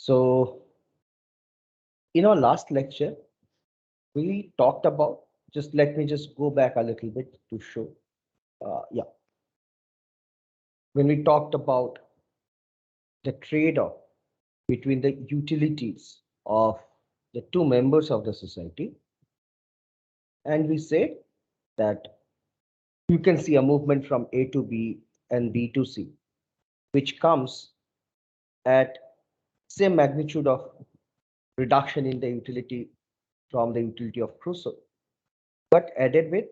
So, in our last lecture, we talked about, just let me just go back a little bit to show. Yeah, when we talked about the trade-off between the utilities of the two members of the society, and we said that you can see a movement from A to B and B to C, which comes at same magnitude of reduction in the utility from the utility of Crusoe, but added with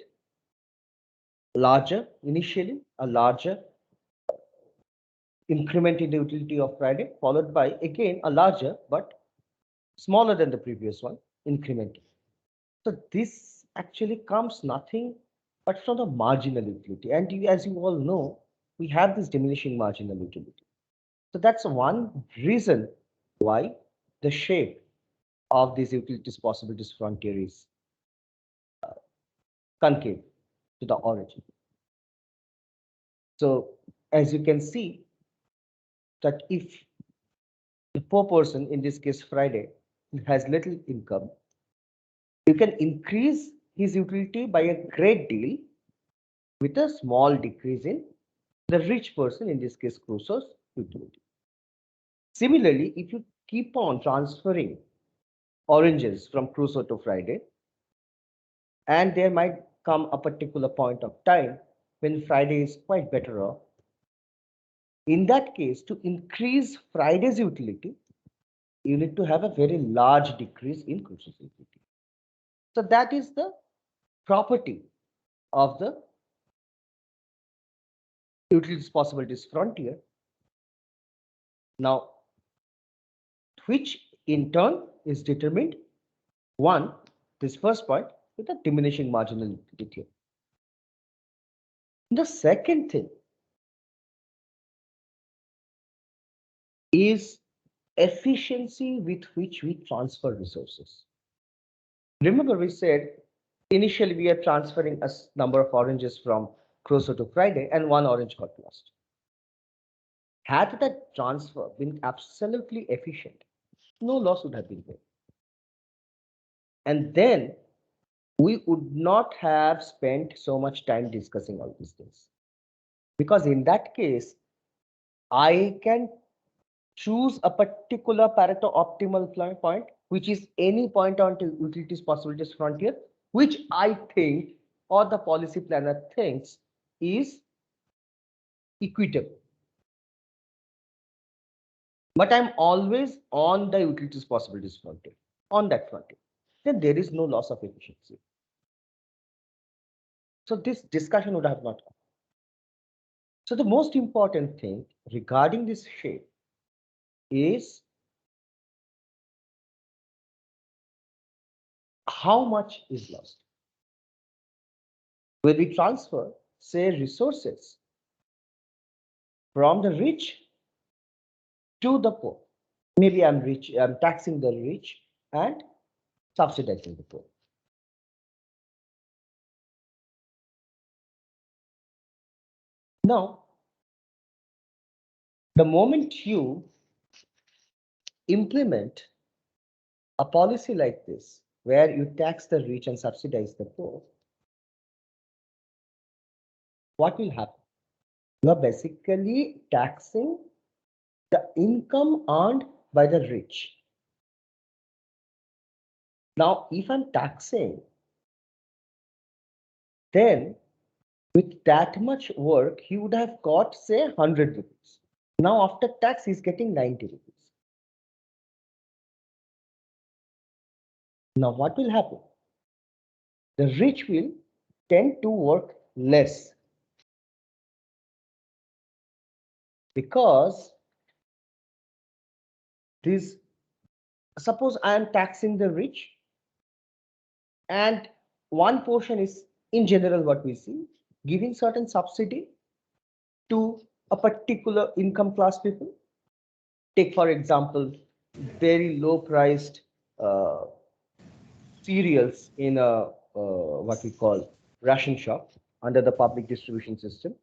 larger, initially a larger increment in the utility of Friday, followed by again a larger but smaller than the previous one increment. So this actually comes nothing but from the marginal utility. And as you all know, we have this diminishing marginal utility. So that's one reason why the shape of this utilities possibilities frontier is concave to the origin. So as you can see that if the poor person, in this case Friday, has little income, you can increase his utility by a great deal with a small decrease in the rich person, in this case Crusoe's utility. Similarly, if you keep on transferring oranges from Crusoe to Friday, and there might come a particular point of time when Friday is quite better off, in that case, to increase Friday's utility, you need to have a very large decrease in Crusoe's utility. So that is the property of the utilities possibilities frontier. Now, which in turn is determined, one, this first point, with a diminishing marginal utility. The second thing is efficiency with which we transfer resources. Remember, we said initially we are transferring a number of oranges from Crusoe to Friday, and one orange got lost. Had that transfer been absolutely efficient, no loss would have been there. And then we would not have spent so much time discussing all these things. Because in that case, I can choose a particular Pareto optimal point, which is any point on utilities possibilities frontier, which I think or the policy planner thinks is equitable. But I'm always on the utilities possibilities frontier, on that frontier. Then there is no loss of efficiency. So this discussion would have not come. So the most important thing regarding this shape is how much is lost. When we transfer, say, resources from the rich to the poor, maybe I'm taxing the rich and subsidizing the poor. Now, the moment you implement a policy like this, where you tax the rich and subsidize the poor, what will happen? You are basically taxing the income earned by the rich. Now, if I'm taxing, then with that much work, he would have got, say, 100 rupees. Now, after tax, he's getting 90 rupees. Now, what will happen? The rich will tend to work less because this, suppose I am taxing the rich, and one portion is in general what we see, giving certain subsidy to a particular income class people. Take, for example, very low priced cereals in a what we call ration shop under the public distribution system.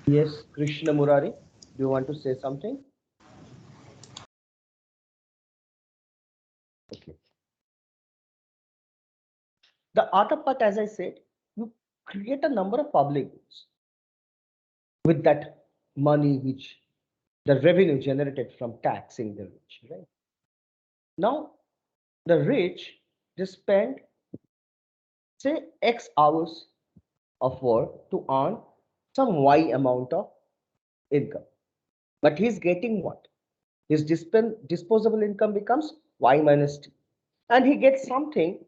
Yes, Krishna Murari. Do you want to say something? Okay. The other part, as I said, you create a number of public goods with that money which the revenue generated from taxing the rich, right? Now, the rich, they spend, say, X hours of work to earn some Y amount of income. But he's getting what? His disposable income becomes Y minus T. And he gets something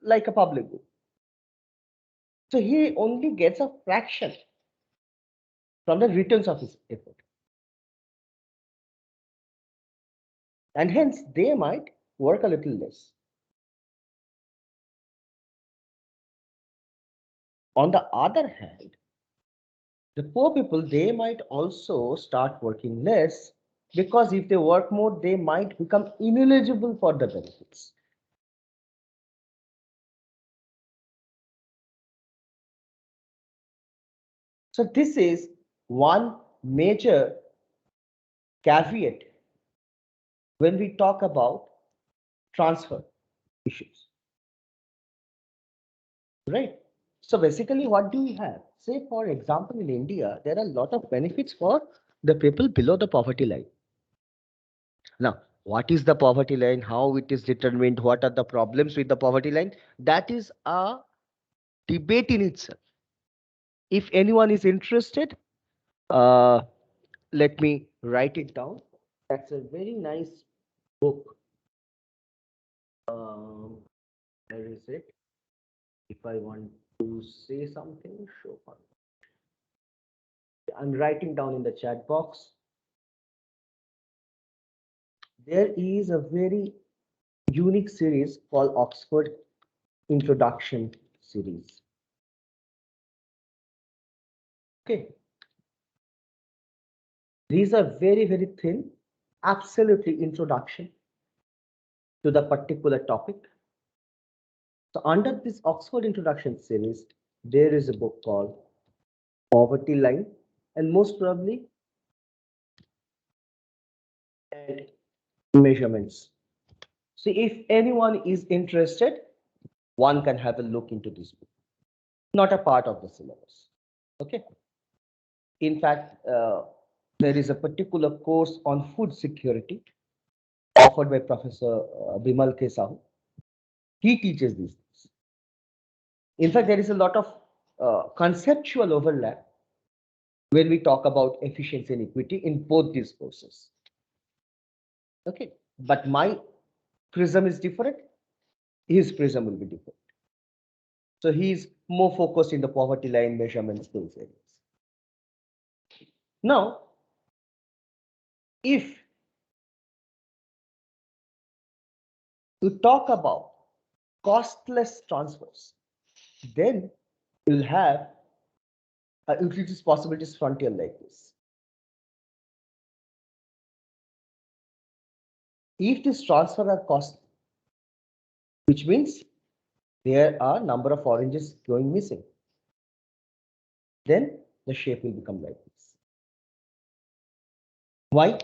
like a public good. So he only gets a fraction from the returns of his effort. And hence they might work a little less. On the other hand, the poor people, they might also start working less because if they work more, they might become ineligible for the benefits. So this is one major caveat when we talk about transfer issues, right? So basically, what do we have? Say, for example, in India, there are a lot of benefits for the people below the poverty line. Now, what is the poverty line? How it is determined? What are the problems with the poverty line? That is a debate in itself. If anyone is interested, uh, let me write it down. That's a very nice book. Where is it? If I want to say something, show fun. I'm writing down in the chat box. There is a very unique series called Oxford Introduction series. Okay. These are very, very thin, absolutely introduction to the particular topic. So under this Oxford Introduction series, there is a book called Poverty Line, and most probably and measurements. So if anyone is interested, one can have a look into this book. Not a part of the syllabus. Okay. In fact, there is a particular course on food security offered by Professor Bimal K. Sahu. He teaches these things. In fact, there is a lot of conceptual overlap when we talk about efficiency and equity in both these courses. Okay, but my prism is different. His prism will be different. So he's more focused in the poverty line measurements, those areas. Now, if you talk about costless transfers, then you'll have a utilities possibilities frontier like this. If this transfer are costly, which means there are number of oranges going missing, then the shape will become like this. Why?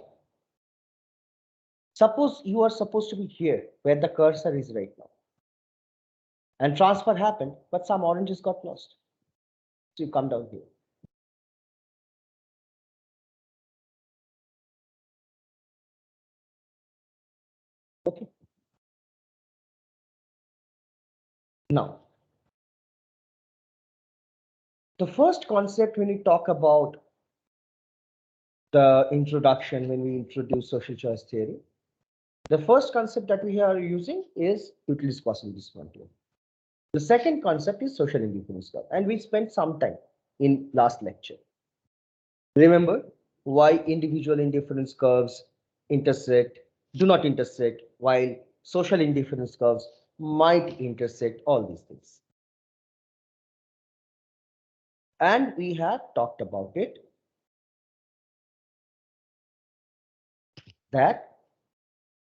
Suppose you are supposed to be here where the cursor is right now, and transfer happened, but some oranges got lost. So you come down here. Okay. Now, the first concept when we talk about the introduction, when we introduce social choice theory, the first concept that we are using is utilities possibilities frontier. The second concept is social indifference curve, and we spent some time in last lecture. Remember why individual indifference curves intersect, do not intersect, while social indifference curves might intersect, all these things. And we have talked about it that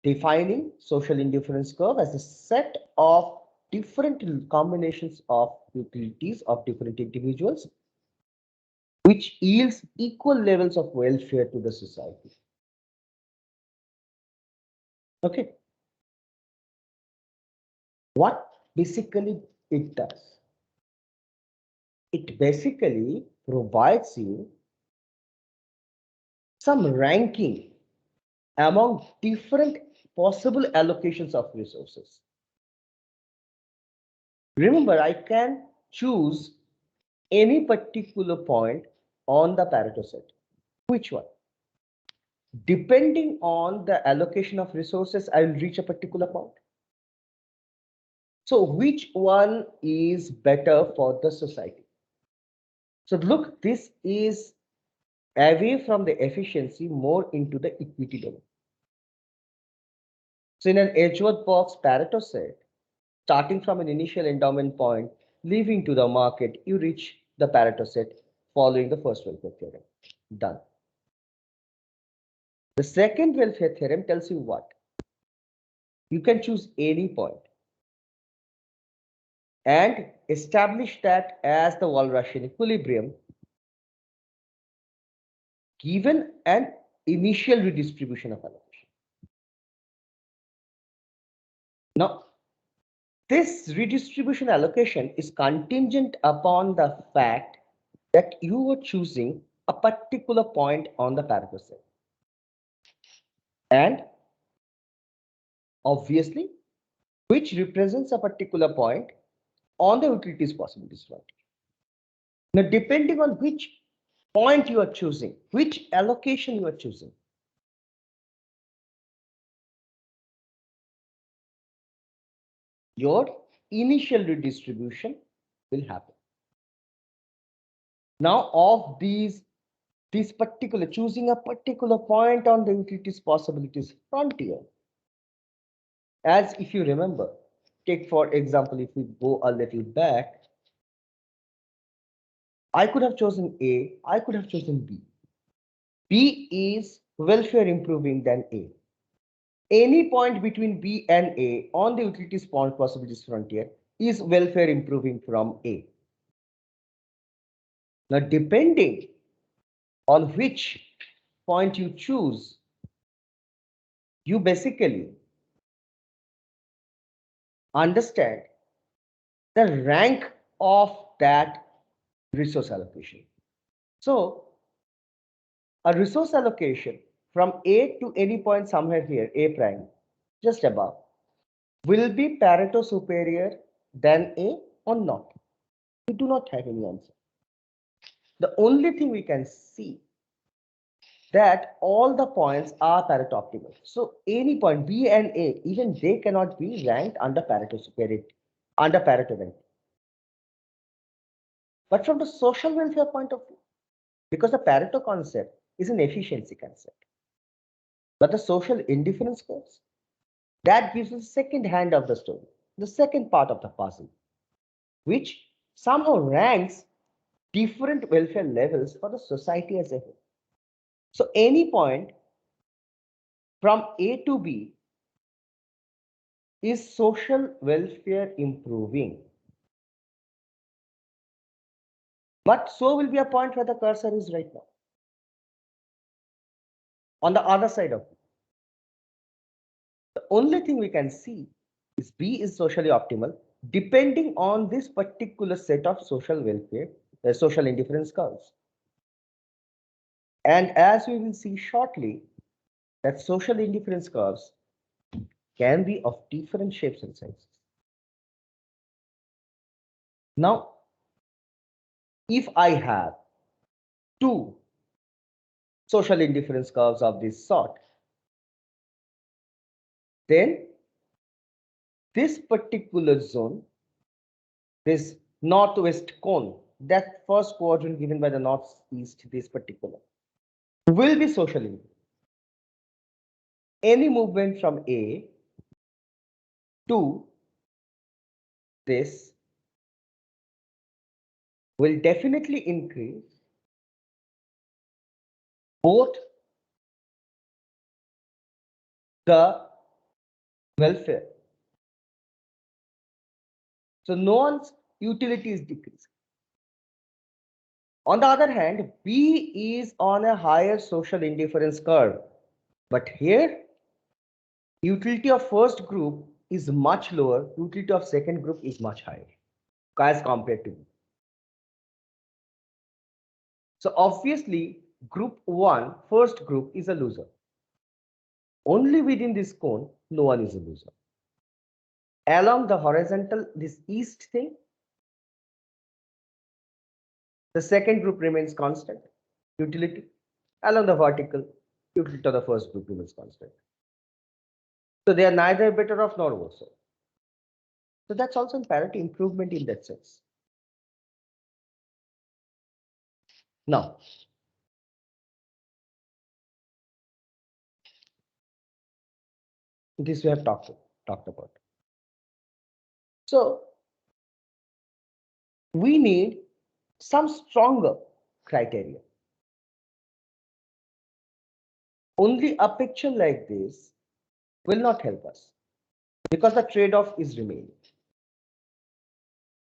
defining social indifference curve as a set of different combinations of utilities of different individuals which yields equal levels of welfare to the society. Okay. What basically it does? It basically provides you some ranking among different possible allocations of resources. Remember, I can choose any particular point on the Pareto set. Which one? Depending on the allocation of resources, I will reach a particular point. So which one is better for the society? So look, this is away from the efficiency, more into the equity domain. So in an Edgeworth box Pareto set, starting from an initial endowment point, leaving to the market, you reach the Pareto set following the first welfare theorem. Done. The second welfare theorem tells you what? You can choose any point and establish that as the Walrasian equilibrium given an initial redistribution of allocation. Now, this redistribution allocation is contingent upon the fact that you are choosing a particular point on the Pareto set. And obviously, which represents a particular point on the utilities possibilities front. Now, depending on which point you are choosing, which allocation you are choosing, your initial redistribution will happen. Now, of these particular choosing a particular point on the utilities possibilities frontier, as if you remember, take for example, if we go a little back, I could have chosen A, I could have chosen B. B is welfare improving than A. Any point between B and A on the utilities point possibilities frontier is welfare improving from A. Now, depending on which point you choose, you basically understand the rank of that resource allocation. So, a resource allocation from A to any point somewhere here, A prime, just above, will be Pareto superior than A or not? We do not have any answer. The only thing we can see that all the points are Pareto optimal. So any point B and A, even they cannot be ranked under Pareto superiority, under Pareto rank. But from the social welfare point of view, because the Pareto concept is an efficiency concept, but the social indifference curves, that gives the second hand of the story, the second part of the puzzle, which somehow ranks different welfare levels for the society as a whole. So any point from A to B is social welfare improving. But so will be a point where the cursor is right now. On the other side of it, the only thing we can see is B is socially optimal depending on this particular set of social welfare, social indifference curves. And as we will see shortly, that social indifference curves can be of different shapes and sizes. Now, if I have two social indifference curves of this sort, then this particular zone, this northwest cone, that first quadrant given by the northeast, this particular, will be social indifference. Any movement from A to this will definitely increase both the welfare. So no one's utility is decreasing. On the other hand, B is on a higher social indifference curve. But here, utility of first group is much lower, utility of second group is much higher as compared to B. So obviously, group 1, first group is a loser. Only within this cone, no one is a loser. Along the horizontal, this east thing, the second group remains constant, utility. Along the vertical, utility of the first group remains constant. So they are neither better off nor worse off. So that's also a parity improvement in that sense. Now, this we have talked about. So we need some stronger criteria. Only a picture like this will not help us because the trade-off is remaining.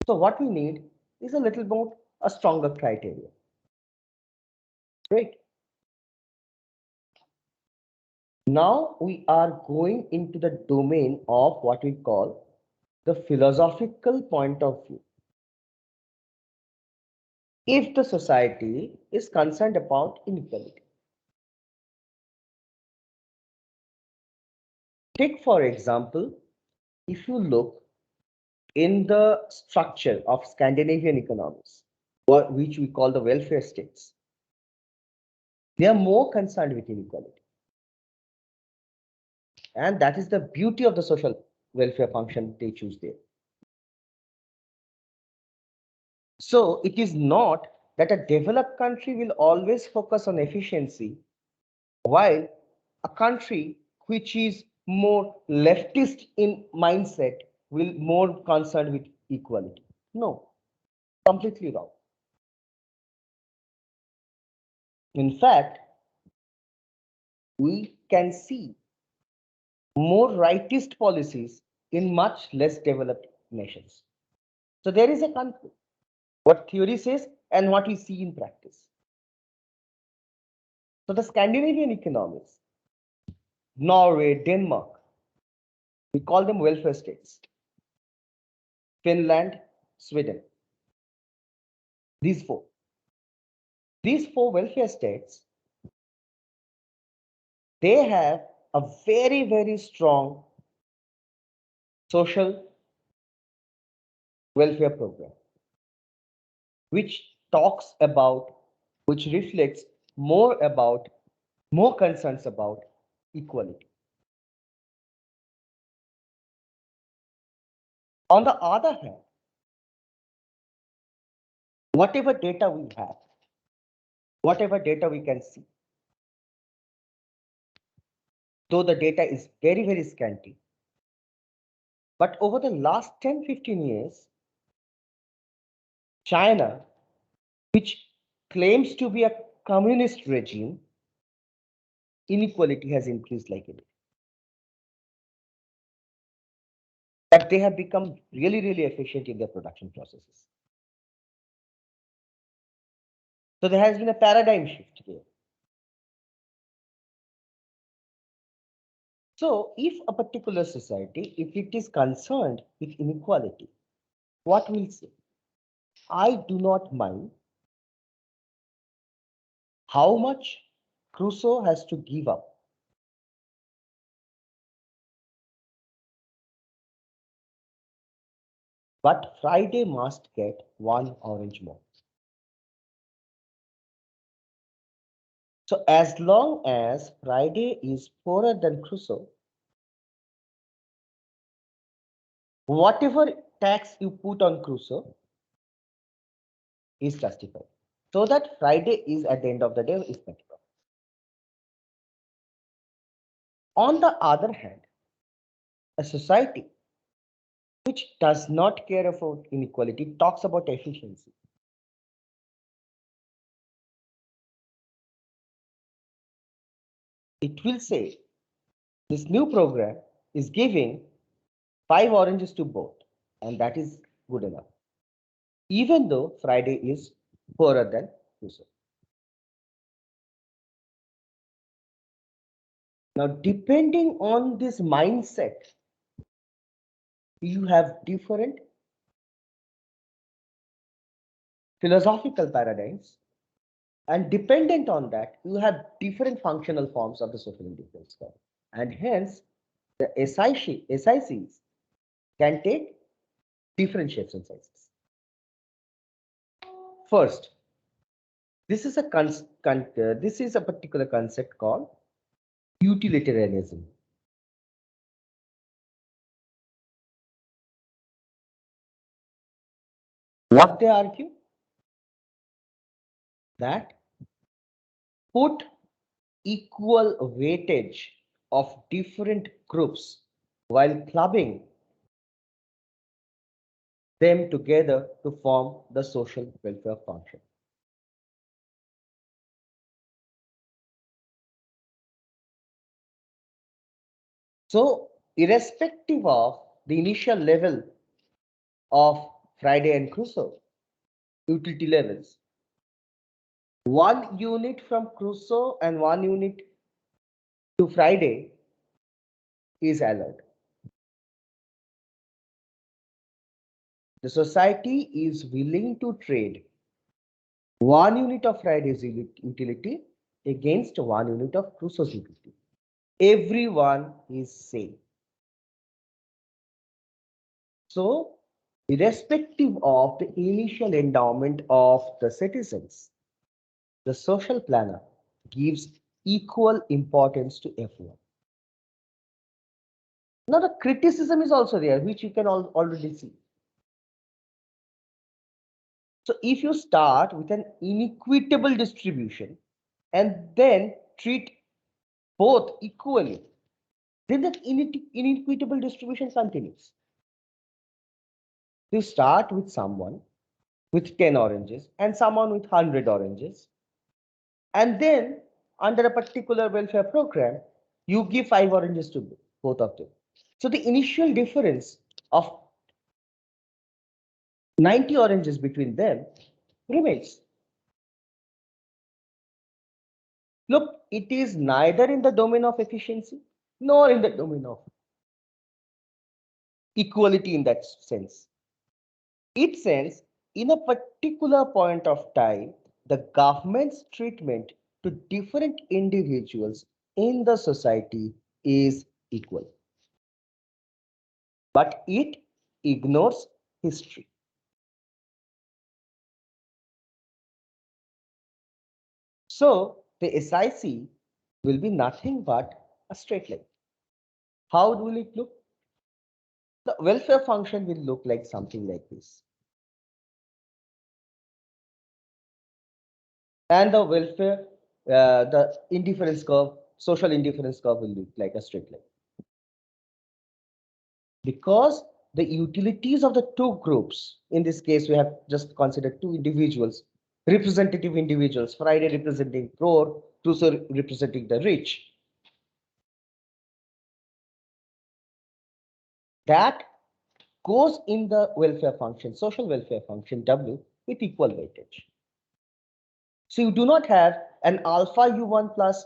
So what we need is a little more a stronger criteria. Great. Now we are going into the domain of what we call the philosophical point of view. If the society is concerned about inequality. Take for example, if you look in the structure of Scandinavian economies, which we call the welfare states, they are more concerned with inequality. And that is the beauty of the social welfare function they choose there. So it is not that a developed country will always focus on efficiency, while a country which is more leftist in mindset will more concerned with equality. No, completely wrong. In fact, we can see more rightist policies in much less developed nations. So there is a conflict. What theory says and what we see in practice. So the Scandinavian economies, Norway, Denmark, we call them welfare states. Finland, Sweden. These four. These four welfare states, they have a very, very strong social welfare program, which talks about, which reflects more concerns about equality. On the other hand, whatever data we have, whatever data we can see, though the data is very, very scanty, but over the last 10-15 years, China, which claims to be a communist regime, inequality has increased like it. But they have become really, really efficient in their production processes. So there has been a paradigm shift here. So if a particular society, if it is concerned with inequality, what will say? I do not mind how much Crusoe has to give up. But Friday must get one orange more. So as long as Friday is poorer than Crusoe, whatever tax you put on Crusoe is justified. So that Friday is at the end of the day is better. On the other hand, a society which does not care about inequality talks about efficiency. It will say this new program is giving 5 oranges to both, and that is good enough, even though Friday is poorer than Crusoe. Now, depending on this mindset, you have different philosophical paradigms, and dependent on that, you have different functional forms of the social indifference curve. And hence, the SICs can take different shapes and sizes. First, this is a particular concept called utilitarianism. What they argue? That put equal weightage of different groups while clubbing them together to form the social welfare function. So, irrespective of the initial level of Friday and Crusoe utility levels, one unit from Crusoe and one unit to Friday is allowed. The society is willing to trade one unit of Friday's utility against one unit of Crusoe's utility. Everyone is same. So, irrespective of the initial endowment of the citizens, the social planner gives equal importance to everyone. Now, the criticism is also there, which you can already see. So, if you start with an inequitable distribution and then treat both equally, then that inequitable distribution continues. You start with someone with 10 oranges and someone with 100 oranges. And then under a particular welfare program, you give 5 oranges to both of them. So the initial difference of 90 oranges between them remains. Look, it is neither in the domain of efficiency nor in the domain of equality in that sense. It says in a particular point of time, the government's treatment to different individuals in the society is equal. But it ignores history. So the SIC will be nothing but a straight line. How will it look? The welfare function will look like something like this. And the welfare, the indifference curve, social indifference curve will look like a straight line. Because the utilities of the two groups, in this case, we have just considered two individuals, representative individuals, Friday representing poor, Crusoe representing the rich. That goes in the welfare function, social welfare function W with equal weightage. So you do not have an alpha U1 plus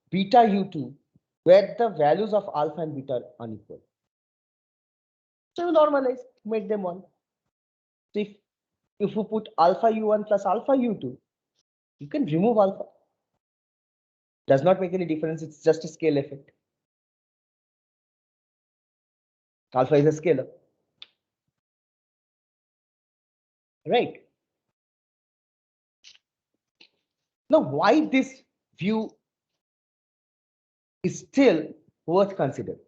beta U2 where the values of alpha and beta are unequal. So you normalize, make them one. So if you put alpha U1 plus alpha U2, you can remove alpha. Does not make any difference, it's just a scale effect. Alpha is a scalar. Right. Now, why this view is still worth considering?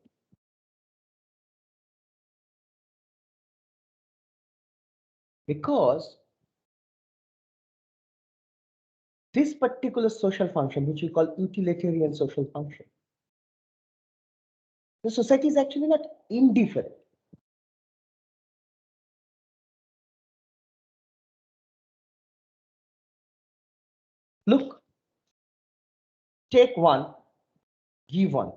Because this particular social function, which we call utilitarian social function, the society is actually not indifferent. Look, take one, give one.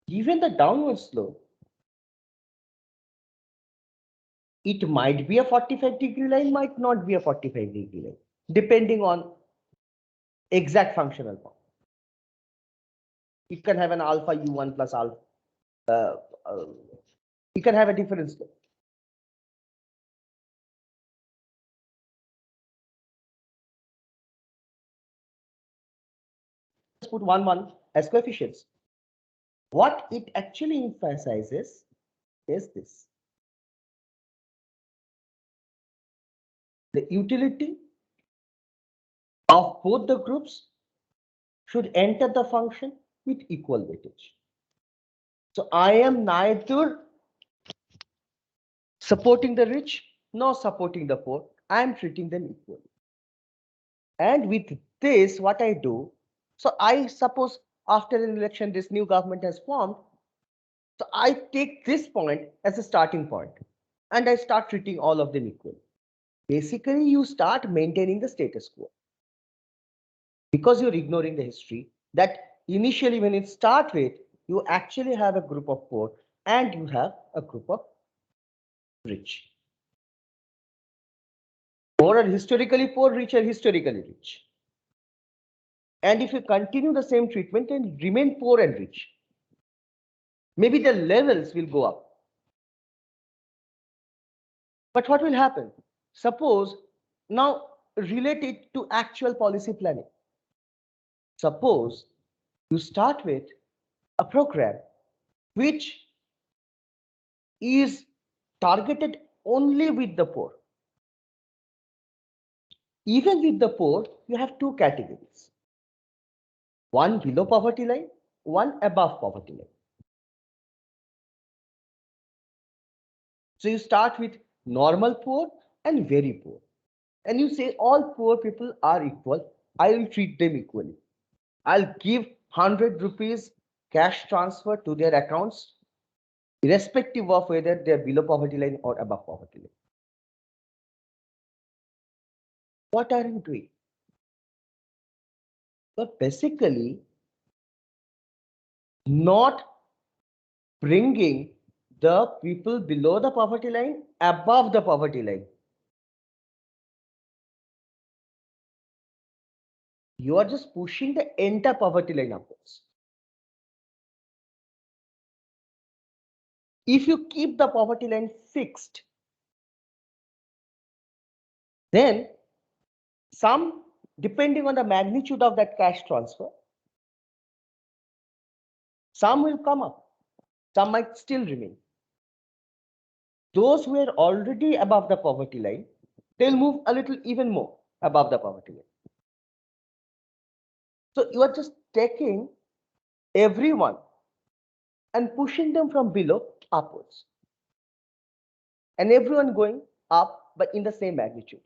Given the downward slope, it might be a 45-degree line, might not be a 45-degree line. depending on exact functional form. You can have an alpha u1 plus alpha. Uh, uh, you can have a difference. Let's put 1, 1 as coefficients. What it actually emphasizes is this. The utility of both the groups should enter the function with equal weightage. So I am neither supporting the rich nor supporting the poor. I am treating them equally. And with this, what I do, so I suppose after an election, this new government has formed. So I take this point as a starting point and I start treating all of them equally. Basically, you start maintaining the status quo because you're ignoring the history that initially when it start with, you actually have a group of poor and you have a group of rich. Poor are historically poor, rich are historically rich. And if you continue the same treatment and remain poor and rich, maybe the levels will go up. But what will happen? Suppose now relate it to actual policy planning. Suppose you start with a program which is targeted only with the poor. Even with the poor, you have two categories. One below poverty line, one above poverty line. So you start with normal poor and very poor. And you say all poor people are equal. I will treat them equally. I'll give 100 rupees cash transfer to their accounts, irrespective of whether they're below poverty line or above poverty line. What are you doing? But basically, not bringing the people below the poverty line above the poverty line. You are just pushing the entire poverty line upwards. If you keep the poverty line fixed, then some, depending on the magnitude of that cash transfer, some will come up, some might still remain. Those who are already above the poverty line, they'll move a little even more above the poverty line. So you are just taking everyone and pushing them from below upwards. And everyone going up, but in the same magnitude.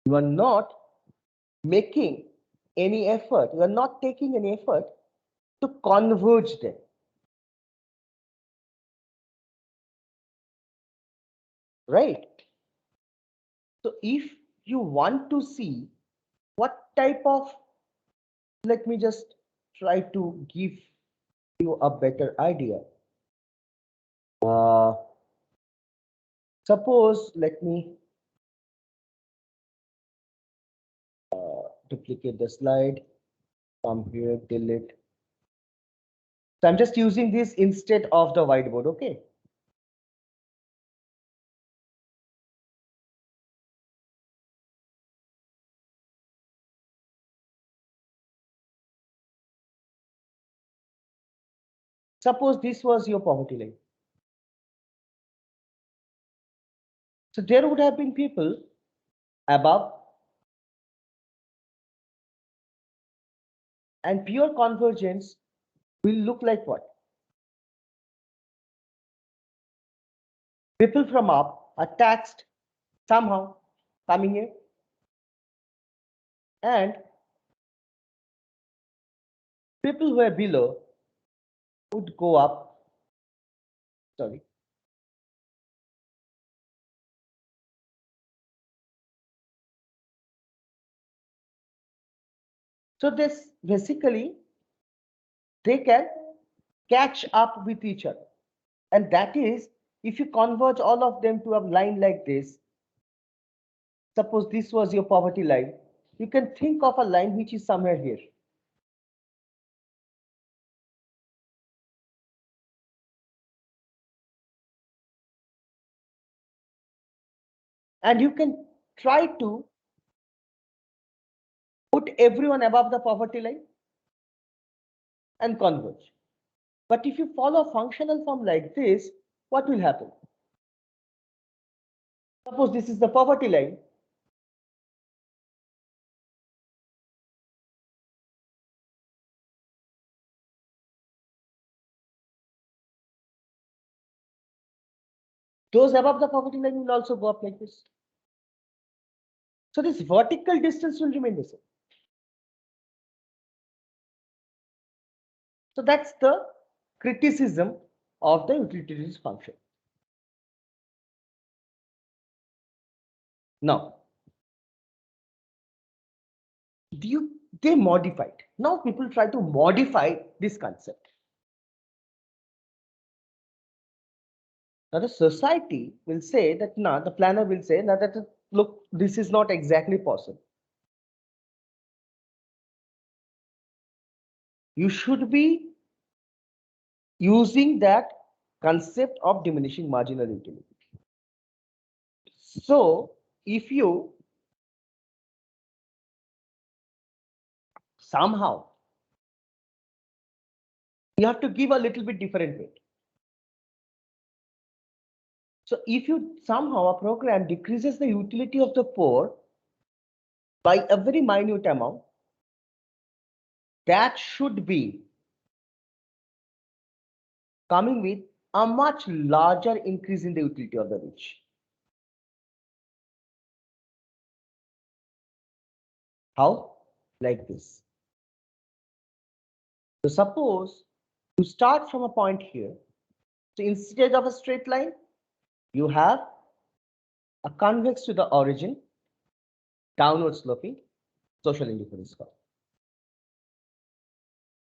You are not making any effort, you are not taking any effort to converge them. Right? So if you want to see what type of, let me just try to give you a better idea. Suppose, let me duplicate the slide, come here, delete. So I'm just using this instead of the whiteboard, okay? Suppose this was your poverty line. So there would have been people above, and pure convergence will look like what? People from up are taxed somehow coming here, and people who are below would go up. Sorry. So this basically they can catch up with each other, and that is If you converge all of them to a line like this, suppose this was your poverty line, you can think of a line which is somewhere here. And you can try to put everyone above the poverty line and converge. But if you follow a functional form like this, what will happen? Suppose this is the poverty line. Those above the poverty line will also go up like this. So this vertical distance will remain the same. So that's the criticism of the utilitarian function. Now, they modified. Now people try to modify this concept. Now the society will say that, no, the planner will say that look, this is not exactly possible. You should be using that concept of diminishing marginal utility. So if you somehow, you have to give a little bit different weight. So if you somehow a program decreases the utility of the poor by a very minute amount, that should be coming with a much larger increase in the utility of the rich. How? Like this. So suppose you start from a point here. So instead of a straight line, you have a convex to the origin, downward sloping social indifference curve.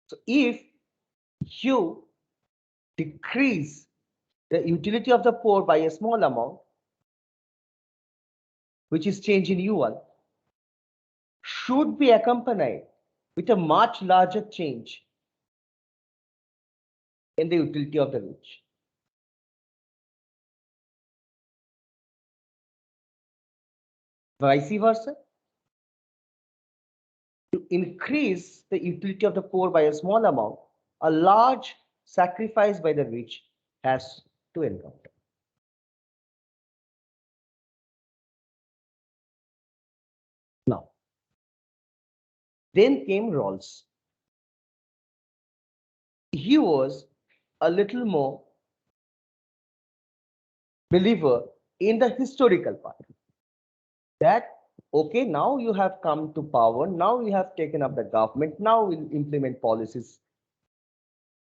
So if you decrease the utility of the poor by a small amount, which is change in U1, should be accompanied with a much larger change in the utility of the rich. Vice versa, to increase the utility of the poor by a small amount, a large sacrifice by the rich has to encounter. Now, then came Rawls. He was a little more believer in the historical part. That, okay, now you have come to power, now you have taken up the government, now we'll implement policies.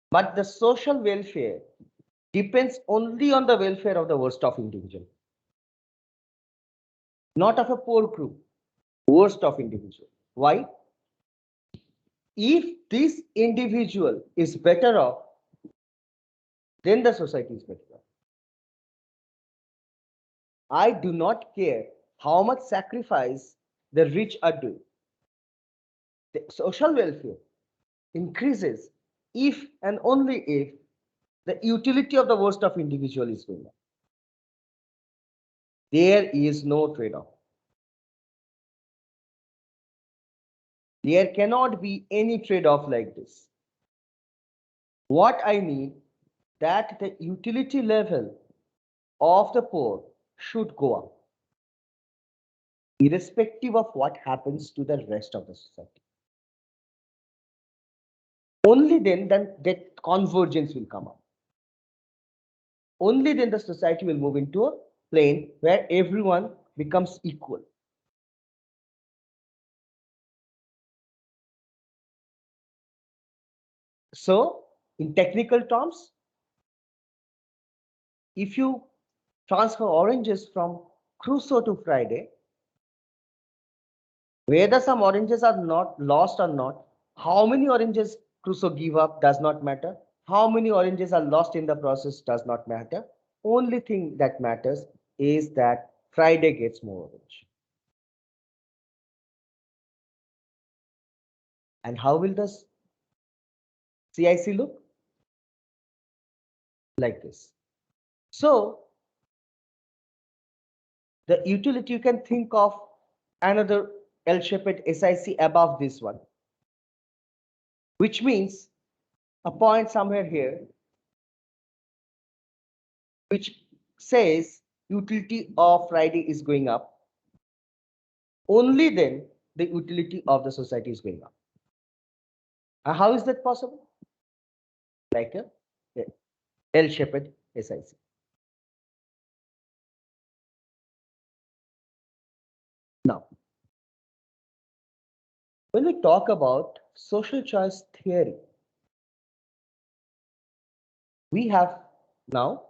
But the social welfare depends only on the welfare of the worst of individual, not of a poor group, worst of individual. Why? If this individual is better off, then the society is better off. I do not care how much sacrifice the rich are doing. The social welfare increases if and only if the utility of the worst of individual is going up. There is no trade-off. There cannot be any trade-off like this. What I need, that the utility level of the poor should go up, irrespective of what happens to the rest of the society. Only then that convergence will come up. Only then the society will move into a plane where everyone becomes equal. So, in technical terms, if you transfer oranges from Crusoe to Friday, whether some oranges are not lost or not, how many oranges Crusoe give up does not matter. How many oranges are lost in the process does not matter. only thing that matters is that Friday gets more orange. And how will this CIC look? Like this. So the utility, you can think of another L-shaped SIC above this one, which means a point somewhere here, which says utility of Friday is going up. Only then the utility of the society is going up. And how is that possible? Like a L-shaped SIC. Now, when we talk about social choice theory, we have now,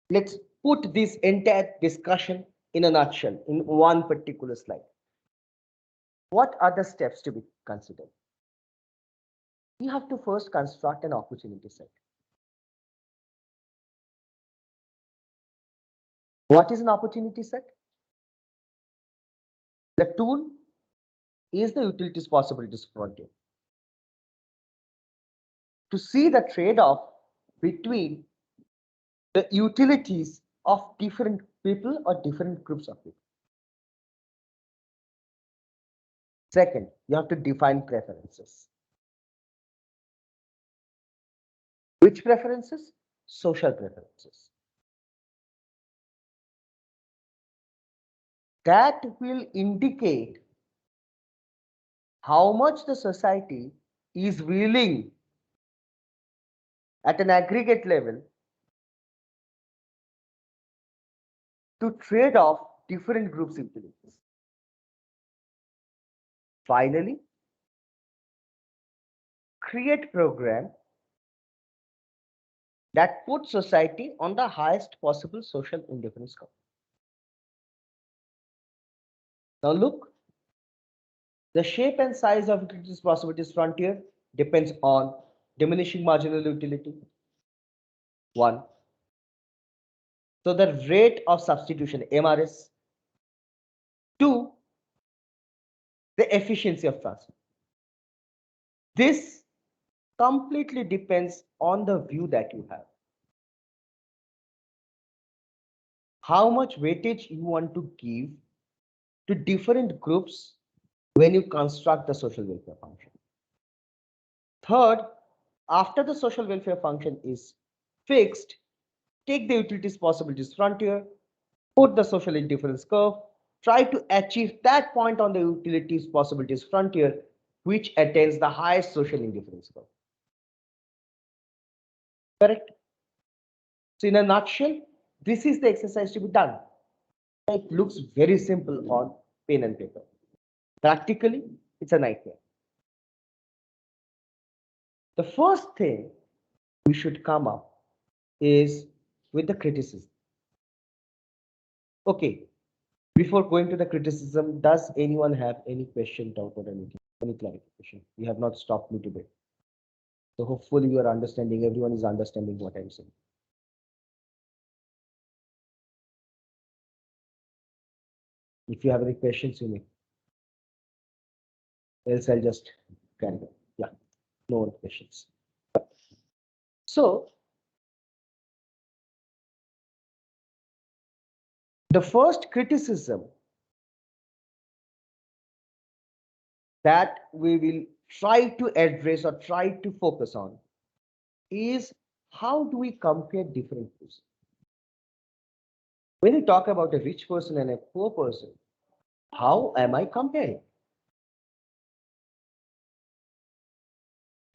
let's put this entire discussion in a nutshell in one particular slide. What are the steps to be considered? You have to first construct an opportunity set. What is an opportunity set? The tool is the utilities possibilities frontier. To see the trade-off between the utilities of different people or different groups of people. Second, you have to define preferences. Which preferences? Social preferences. That will indicate how much the society is willing at an aggregate level to trade off different groups' utilities. Finally, create program that puts society on the highest possible social indifference curve. Now look, the shape and size of utilities possibilities frontier depends on diminishing marginal utility. 1. So the rate of substitution, MRS. 2. The efficiency of transfer. This completely depends on the view that you have. How much weightage you want to give to different groups when you construct the social welfare function. Third, after the social welfare function is fixed, take the utilities possibilities frontier, put the social indifference curve, try to achieve that point on the utilities possibilities frontier, which attains the highest social indifference curve. Correct? So in a nutshell, this is the exercise to be done. It looks very simple on pen and paper. Practically, it's a nightmare. The first thing we should come up is with the criticism. Okay, before going to the criticism, does anyone have any question, doubt, or anything, any clarification? You have not stopped me today. So hopefully you are understanding, everyone is understanding what I'm saying. If you have any questions, you may. Else I'll just carry on. Yeah, no more questions. So the first criticism that we will try to address or try to focus on is how do we compare different groups? When you talk about a rich person and a poor person, how am I comparing?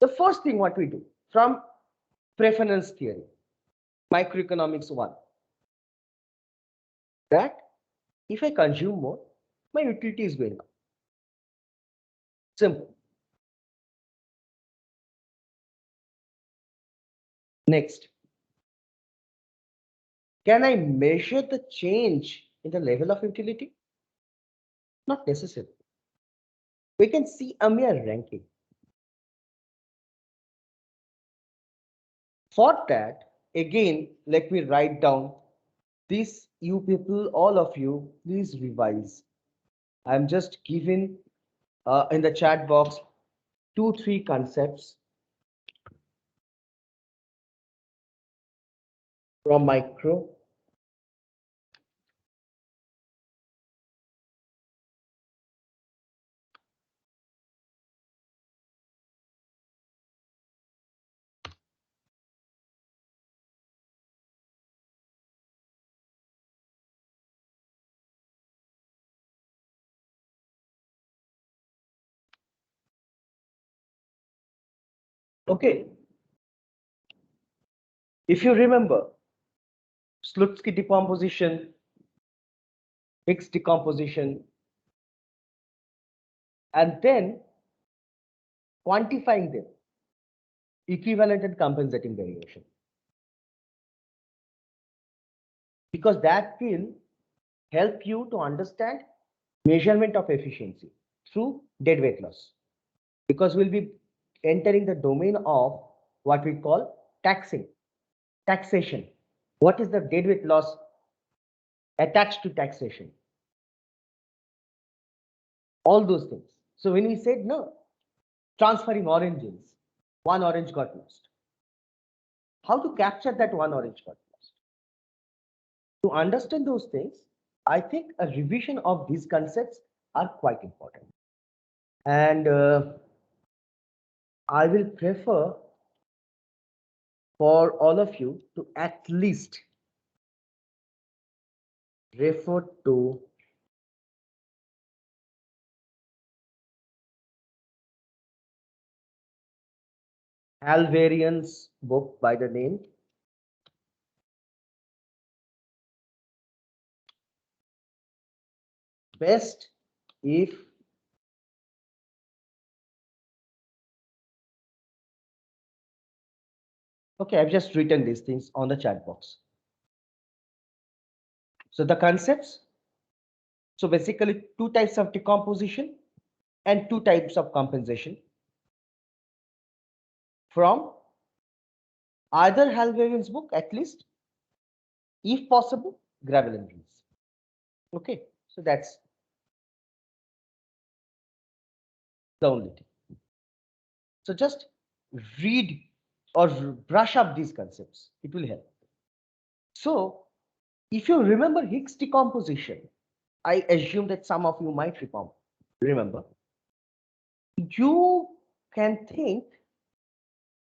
The first thing what we do from preference theory, microeconomics 1, that if I consume more, my utility is going up. Simple. Next, can I measure the change in the level of utility? Not necessarily. We can see a mere ranking. For that, again, let me write down this. You people, all of you, please revise. I'm just giving in the chat box 2-3 concepts from micro. Okay, if you remember Slutsky decomposition, Higgs decomposition, and then quantifying them, equivalent and compensating derivation, because that will help you to understand measurement of efficiency through dead weight loss, because we'll be entering the domain of what we call taxation. What is the dead weight loss attached to taxation? All those things. So when we said no, transferring oranges, one orange got lost. How to capture that one orange got lost? To understand those things, I think a revision of these concepts are quite important. And I will prefer for all of you to at least refer to Hal Varian's book by the name Best If Okay, I've just written these things on the chat box. So the concepts, so basically two types of decomposition and two types of compensation from either Hal Varian's book, at least, if possible, Gravel and Rees. Okay, so that's the only thing. So just read or brush up these concepts. It will help. So if you remember Higgs decomposition, I assume that some of you might remember. You can think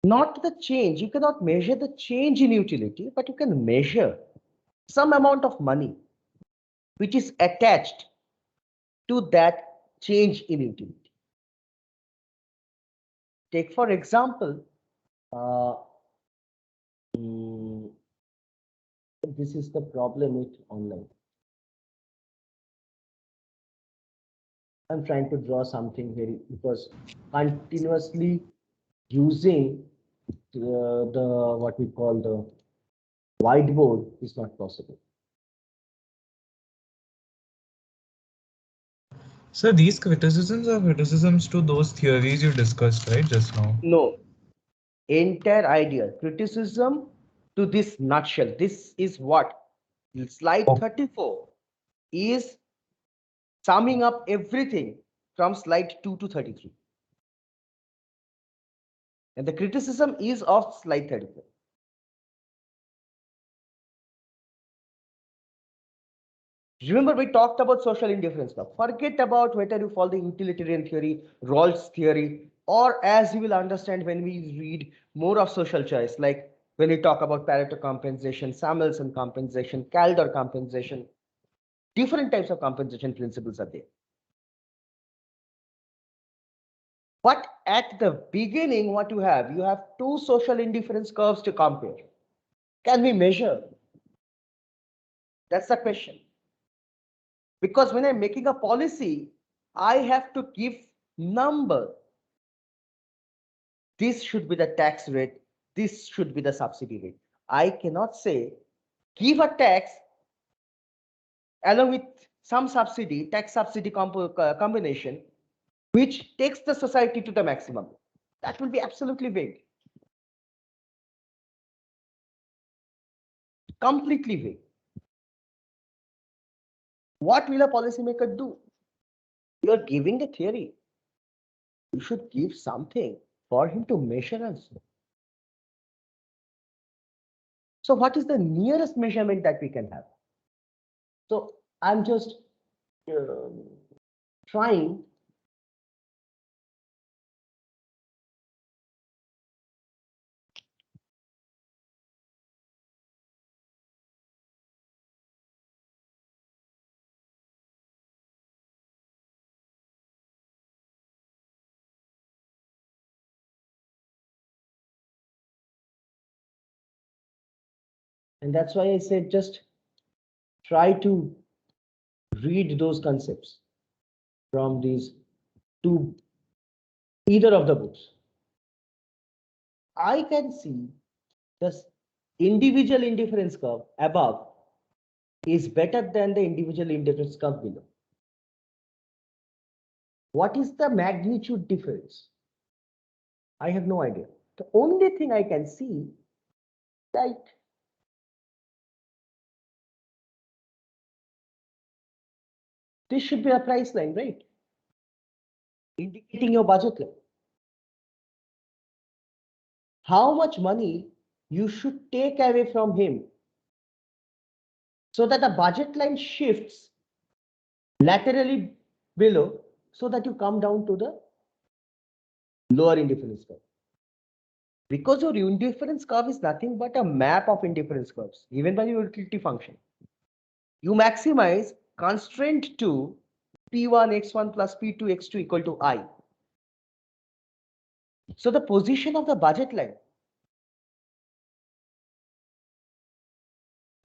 not the change, you cannot measure the change in utility, but you can measure some amount of money which is attached to that change in utility. Take for example, this is the problem with online. I'm trying to draw something here because continuously using the what we call the whiteboard is not possible. So these criticisms are criticisms to those theories you discussed, right, just now? No, entire idea, criticism to this nutshell. This is what slide 34 is summing up everything from slide 2 to 33. And the criticism is of slide 34. Remember, we talked about social indifference now. Forget about whether you follow the utilitarian theory, Rawls theory, or as you will understand when we read more of social choice, like when we talk about Pareto compensation, Samuelson compensation, Kaldor compensation, different types of compensation principles are there. But at the beginning, what you have two social indifference curves to compare. Can we measure? That's the question. Because when I'm making a policy, I have to give number. This should be the tax rate. This should be the subsidy rate. I cannot say give a tax along with some subsidy, tax subsidy combination, which takes the society to the maximum. That will be absolutely vague. completely vague. What will a policymaker do? You are giving the theory. You should give something for him to measure also. So what is the nearest measurement that we can have? So I'm just trying and that's why I said just try to read those concepts from these two, either of the books. I can see the individual indifference curve above is better than the individual indifference curve below. What is the magnitude difference? I have no idea. The only thing I can see that this should be a price line, right? Indicating your budget line. How much money you should take away from him so that the budget line shifts laterally below so that you come down to the lower indifference curve. Because your indifference curve is nothing but a map of indifference curves given by your utility function. You maximize constraint to P1 x1 plus P2 x2 equal to I. So the position of the budget line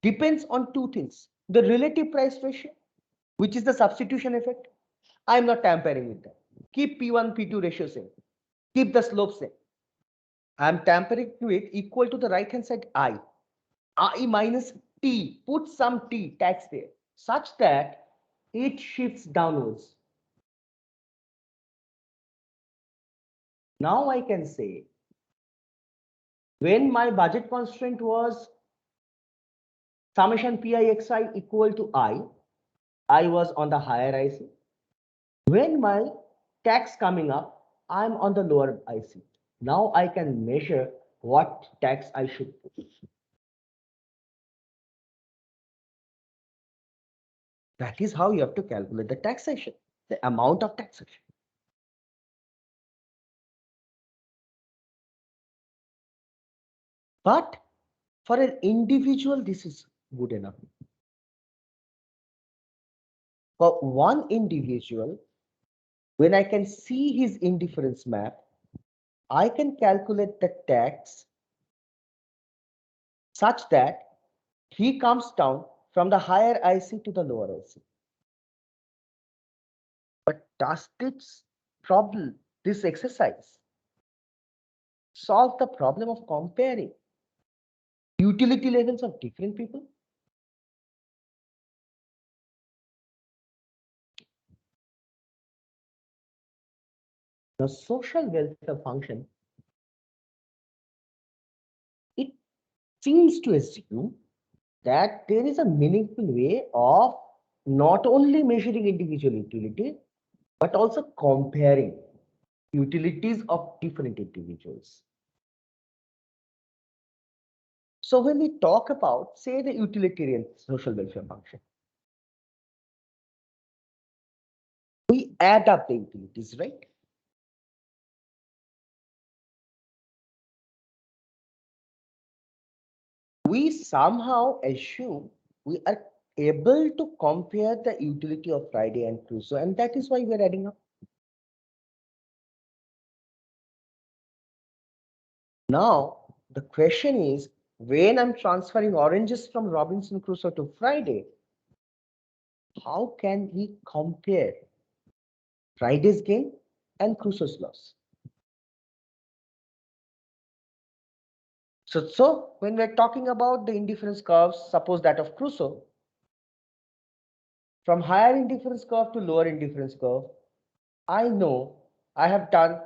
depends on two things. The relative price ratio, which is the substitution effect. I'm not tampering with that. Keep P1, P2 ratio same. Keep the slope same. I'm tampering with equal to the right hand side I. I minus T. Put some T tax there such that it shifts downwards. Now I can say when my budget constraint was summation Pi xi equal to I was on the higher IC. When my tax coming up, I'm on the lower IC. Now I can measure what tax I should put. That is how you have to calculate the taxation, the amount of taxation. But for an individual, this is good enough. For one individual, when I can see his indifference map, I can calculate the tax such that he comes down from the higher IC to the lower IC. But does this exercise solve the problem of comparing utility levels of different people? The social welfare function, it seems to assume that there is a meaningful way of not only measuring individual utility, but also comparing utilities of different individuals. So when we talk about, say, the utilitarian social welfare function, we add up the utilities, right? We somehow assume we are able to compare the utility of Friday and Crusoe, and that is why we're adding up. Now, the question is, when I'm transferring oranges from Robinson Crusoe to Friday, how can we compare Friday's gain and Crusoe's loss? So when we're talking about the indifference curves, suppose that of Crusoe, from higher indifference curve to lower indifference curve, I know I have done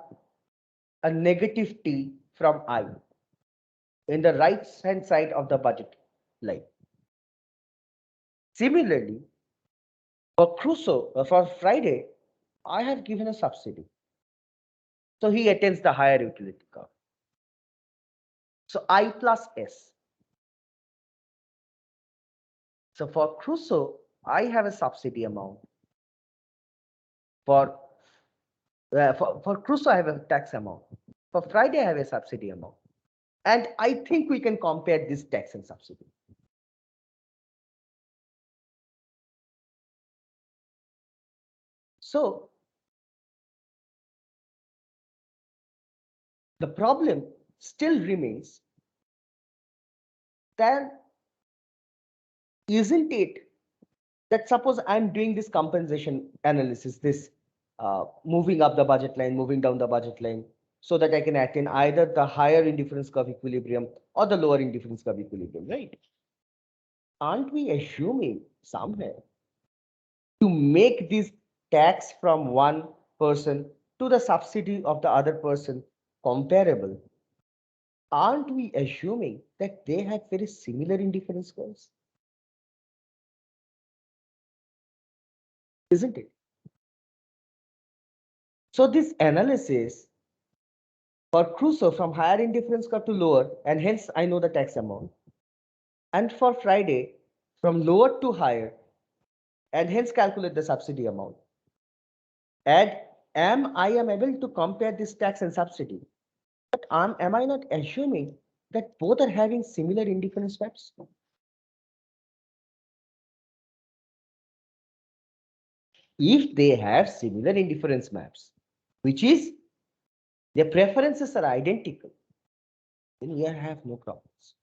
a negative T from I in the right hand side of the budget line. Similarly, for Crusoe, for Friday, I have given a subsidy. So he attains the higher utility curve. So I plus S. So for Crusoe, I have a subsidy amount. For Crusoe, I have a tax amount. For Friday, I have a subsidy amount. And I think we can compare this tax and subsidy. So the problem still remains that isn't it that suppose I'm doing this compensation analysis, this moving up the budget line, moving down the budget line, so that I can attain either the higher indifference curve equilibrium or the lower indifference curve equilibrium, right? Aren't we assuming somewhere to make this tax from one person to the subsidy of the other person comparable? Aren't we assuming that they have very similar indifference curves? Isn't it? So this analysis for Crusoe from higher indifference curve to lower, and hence I know the tax amount. And for Friday, from lower to higher, and hence calculate the subsidy amount. And I am able to compare this tax and subsidy. But am I not assuming that both are having similar indifference maps? If they have similar indifference maps, which is their preferences are identical, then we have no problems.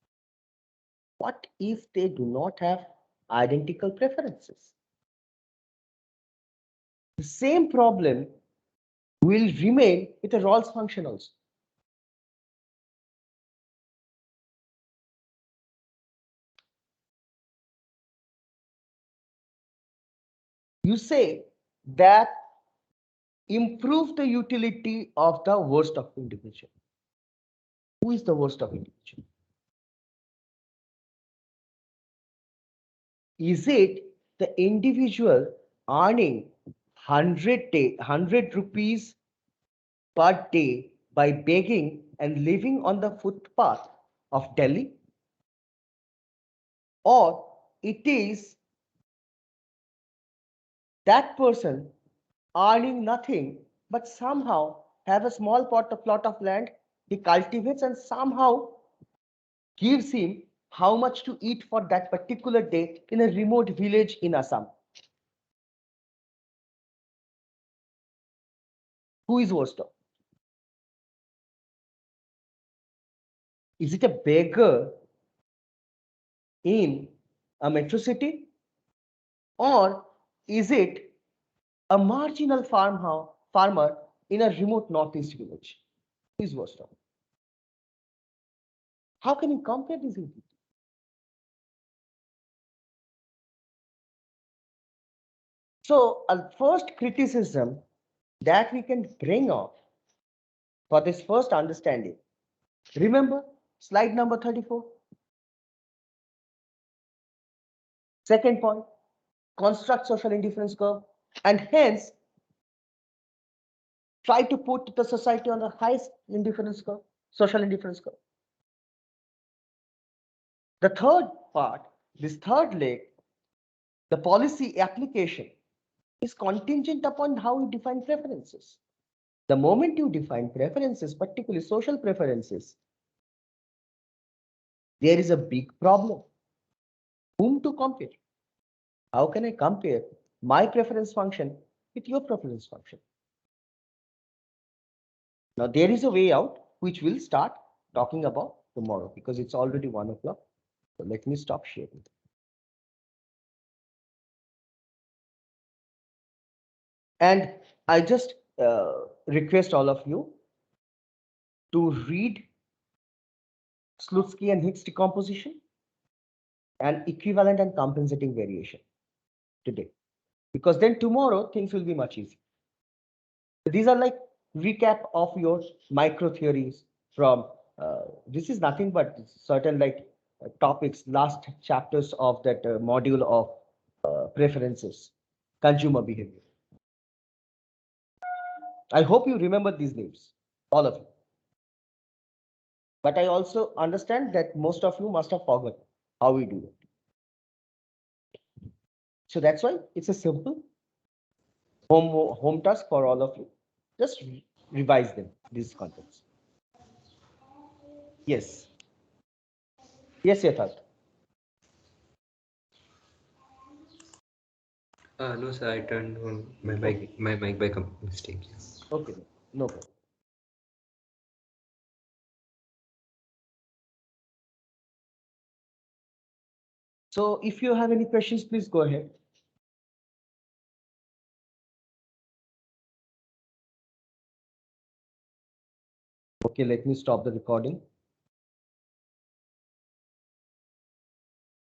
What if they do not have identical preferences? The same problem will remain with the Rawls function also. You say that improve the utility of the worst of individual. Who is the worst of individual? Is it the individual earning 100 rupees per day by begging and living on the footpath of Delhi? Or it is that person earning nothing but somehow have a small plot of land he cultivates and somehow gives him how much to eat for that particular day in a remote village in Assam? Who is worst off? Is it a beggar in a metro city, or is it a marginal farmer in a remote northeast village? Who is worst off? How can you compare these two? So a first criticism that we can bring up for this first understanding, remember slide number 34. Second point, construct social indifference curve and hence try to put the society on the highest indifference curve, social indifference curve. The third part, this third leg, the policy application is contingent upon how you define preferences. The moment you define preferences, particularly social preferences, there is a big problem. Whom to compare? How can I compare my preference function with your preference function? Now there is a way out which we'll start talking about tomorrow because it's already 1 o'clock. So let me stop sharing. And I just request all of you to read Slutsky and Hicks decomposition and equivalent and compensating variation today, because then tomorrow things will be much easier. These are like recap of your micro theories from this is nothing but certain like topics, last chapters of that module of preferences, consumer behavior. I hope you remember these names, all of you. But I also understand that most of you must have forgotten how we do it. So that's why it's a simple home task for all of you. Just revise them, these concepts. Yes. Yes, Yatharth. No, sir, I turned on my mic by mistake. Okay, then. No problem. So if you have any questions, please go ahead. Okay, let me stop the recording.